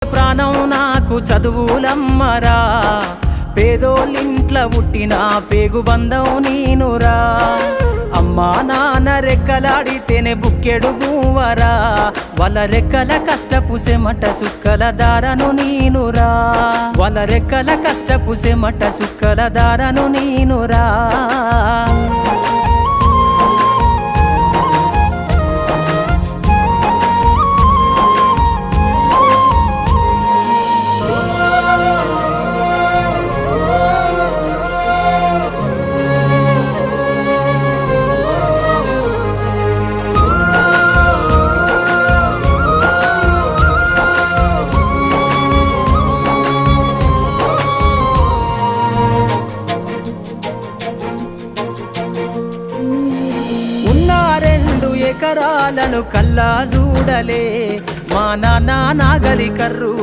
ప్రాణం నాకు చదువులమ్మరా, పేదోళ్ళింట్ల పుట్టిన పేగు బంధం నీనురా. అమ్మా నాన్న రెక్కలాడితేనే బుక్కెడు భూవరా, వాళ్ళ రెక్కల కష్టపు సెమట సుక్కల దారను నీనురా, వాళ్ళ రెక్కల కష్టపు సెమట సుక్కల దారను నీనురా. ఎకరాలను కల్లా చూడలే మా నాన్న నాగలి కర్రు.